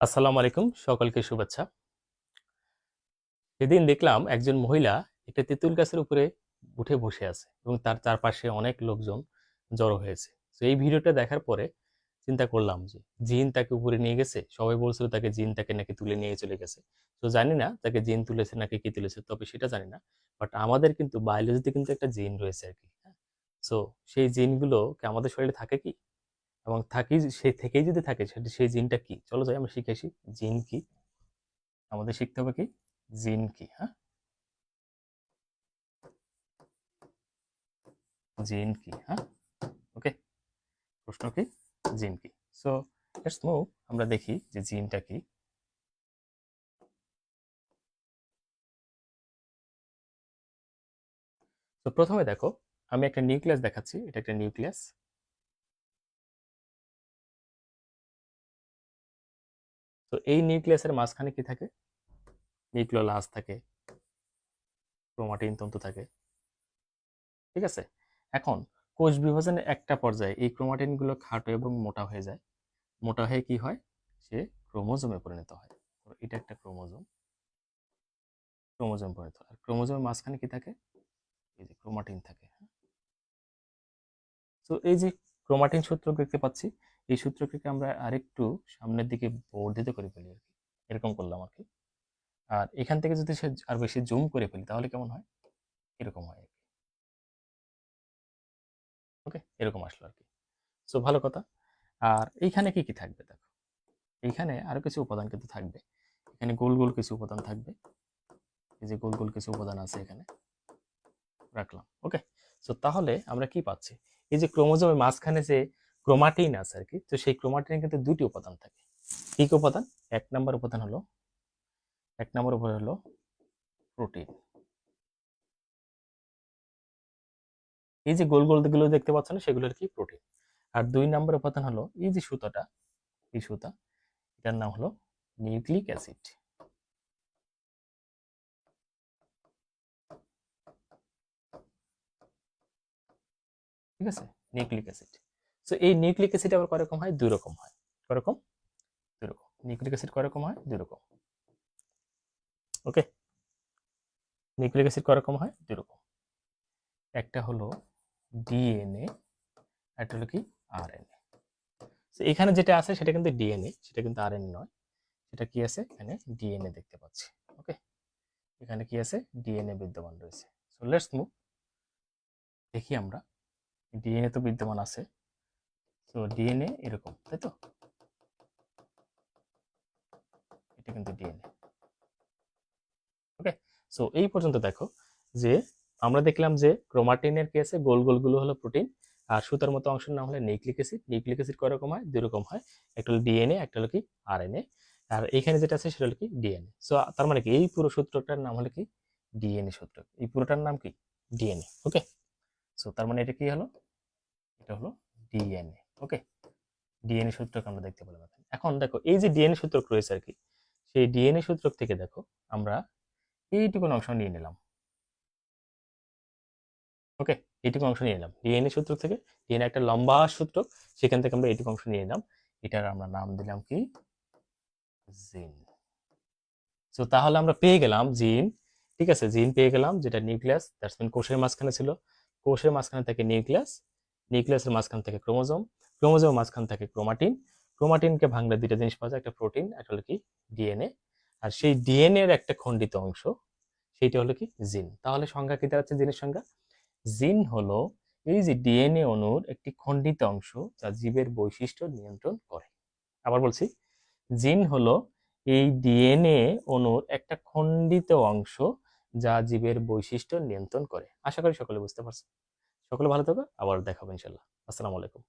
আসসালামু আলাইকুম, সকলকে শুভেচ্ছা। সেদিন দেখলাম একজন মহিলা একটা তেঁতুল গাছের উপরে উঠে বসে আছে এবং তার চারপাশে অনেক লোকজন জড়ো হয়েছে। তো এই ভিডিওটা দেখার পরে চিন্তা করলাম যে জিন তাকে উপরে নিয়ে গেছে। সবাই বলছিল তাকে জিন তাকে নাকি তুলে নিয়ে চলে গেছে। তো জানি না তাকে জিন তুলেছে নাকি কি তুলেছে, তবে সেটা জানি না। বাট আমাদের কিন্তু বায়োলজিতে কিন্তু একটা জিন রয়েছে আর কি। হ্যাঁ, সো সেই জিনগুলো কি আমাদের শরীরে থাকে কি, এবং থাকি সেই থেকেই যদি থাকে সেটা সেই জিনটা কি, চলো যাই আমরা শিখে আসি। জিন কি, আমাদের শিখতে হবে কি, জিন কি। হ্যাঁ, জিন কি। হ্যাঁ, ওকে। প্রশ্ন কি, জিন কি। সো লেটস মুভ, আমরা দেখি যে জিনটা কি। তো প্রথমে দেখো, আমি একটা নিউক্লিয়াস দেখাচ্ছি, এটা একটা নিউক্লিয়াস। তো এই নিউক্লিয়াসের মাঝখানে কি থাকে, নিউক্লিওলাস থাকে, ক্রোমাটিন তন্তু থাকে। ঠিক আছে, এখন কোষ বিভাজনের একটা পর্যায়ে এই ক্রোমাটিন গুলো খাটো এবং মোটা হয়ে যায়। মোটা হয়ে কি হয়, সে ক্রোমোজোমে পরিণত হয়। তো এটা একটা ক্রোমোজোম, ক্রোমোজোম পরিণত হয়। আর ক্রোমোজোমের মাঝখানে কি থাকে, এই যে ক্রোমাটিন থাকে। তো এই যে ক্রোমাটিন সূত্রক দেখতে পাচ্ছি, এই সূত্রকে আমরা আরেকটু সামনের দিকে বর্ধিত করে ফেলি আর কি, এরকম করলাম আর কি। আর এখান থেকে যদি আর বেশি জুম করে ফেলি তাহলে কেমন হয়, এরকম হয় আর কি। ওকে, এরকম আসলো আর কি। সো ভালো কথা। আর এইখানে কি কি থাকবে দেখো, এইখানে আরো কিছু উপাদান কিন্তু থাকবে। এখানে গোল গোল কিছু উপাদান থাকবে, এই যে গোল গোল কিছু উপাদান আছে এখানে, রাখলাম। ওকে, সো তাহলে আমরা কি পাচ্ছি, এই যে ক্রোমোজোমের মাঝখানে যে ক্রোমাটিন আছে আর কি, তো সেই ক্রোমাটিনে কিন্তু দুটি উপাদান থাকে। কি কি উপাদান, এক নম্বর উপাদান হলো, এক নম্বর উপাদান হলো প্রোটিন। এই যে গোল গোল গুলো দেখতে পাচ্ছ না, সেগুলোর কি, প্রোটিন। আর দুই নম্বর উপাদান হলো এই যে সুতাটা, এই সুতা, এটার নাম হলো নিউক্লিক অ্যাসিড। ঠিক আছে, নিউক্লিক অ্যাসিড। সো এই নিউক্লিক অ্যাসিড আবার কয় রকম হয়, দুই রকম হয়। কয় রকম, দুই রকম। নিউক্লিক অ্যাসিড কয় রকম হয়, দুই রকম। ওকে, নিউক্লিক অ্যাসিড কয় রকম হয়, দুই রকম। একটা হলো ডিএনএ, একটা হলো কি, আরএনএ। এখানে যেটা আছে সেটা কিন্তু ডিএনএ, সেটা কিন্তু আরএনএ নয়। সেটা কি আছে, এখানে ডিএনএ দেখতে পাচ্ছি। ওকে, এখানে কি আছে, ডিএনএ বিদ্যমান রয়েছে। সো লেটস মুভ, দেখি আমরা, ডিএনএ তো বিদ্যমান আছে। তো ডিএনএ এরকম, তাই তো, এটা কিন্তু ডিএনএ। ওকে, সো এই পর্যন্ত দেখো যে আমরা দেখলাম যে ক্রোমাটিনের কি আছে, গোল গোল গুলো হলো প্রোটিন, আর সুতার মতো অংশের নাম হলো নিউক্লিক অ্যাসিড। নিউক্লিক অ্যাসিড কয় রকম হয়, দুই রকম হয়। একটা হলো ডিএনএ, একটা হলো কি, আরএনএ। আর এখানে যেটা আছে সেটা হলো কি, ডিএনএ। সো তার মানে কি, এই পুরো সূত্রটার নাম হলো কি, ডিএনএ সূত্র। এই পুরোটার নাম কি, ডিএনএ। ওকে, সো তার মানে এটা কি হলো, এটা হলো ডিএনএ। ওকে, ডিএনএ সূত্রক আমরা দেখতে পেলাম। এখন দেখো এই যে ডিএনএ সূত্রক রয়েছে আর কি, সেই ডিএনএ সূত্রক থেকে দেখো আমরা এইটুকু অংশ নিয়ে নিলাম। ওকে, এইটুকু অংশ নিয়ে নিলাম ডিএনএ সূত্রক থেকে। ডিএনএ একটা লম্বা সূত্রক, সেখান থেকে আমরা এইটুকু অংশ নিয়ে নিলাম। এটার আমরা নাম দিলাম কি, জিন। তো তাহলে আমরা পেয়ে গেলাম জিন। ঠিক আছে, জিন পেয়ে গেলাম, যেটা নিউক্লিয়াস, দ্যাটস মিন কোষের মাঝখানে ছিল। কোষের মাঝখানে থেকে নিউক্লিয়াস, নিউক্লিয়াসের মাঝখান থেকে ক্রোমোজোম, ক্রোমোজোমের মাঝখান থেকে ক্রোমাটিন। ক্রোমাটিনকে ভাঙলে দুইটা জিনিস পাওয়া যায়, একটা প্রোটিন, একটা হলো কি, ডিএনএ। আর সেই ডিএনএ এর একটা খণ্ডিত অংশ, সেইটা হলো কি, জিন। তাহলে সংজ্ঞা কি দাঁড়াচ্ছে, জিনের সংজ্ঞা, জিন হলো এই যে ডিএনএ অণুর একটি খণ্ডিত অংশ যা জীবের বৈশিষ্ট্য নিয়ন্ত্রণ করে। আবার বলছি, জিন হলো এই ডিএনএ অণুর একটা খণ্ডিত অংশ যা জীবের বৈশিষ্ট্য নিয়ন্ত্রণ করে। আশা করি সকলে বুঝতে পারছে। সকলে ভালো থাকো, আবার দেখাবো ইনশাল্লাহ। আসসালামু আলাইকুম।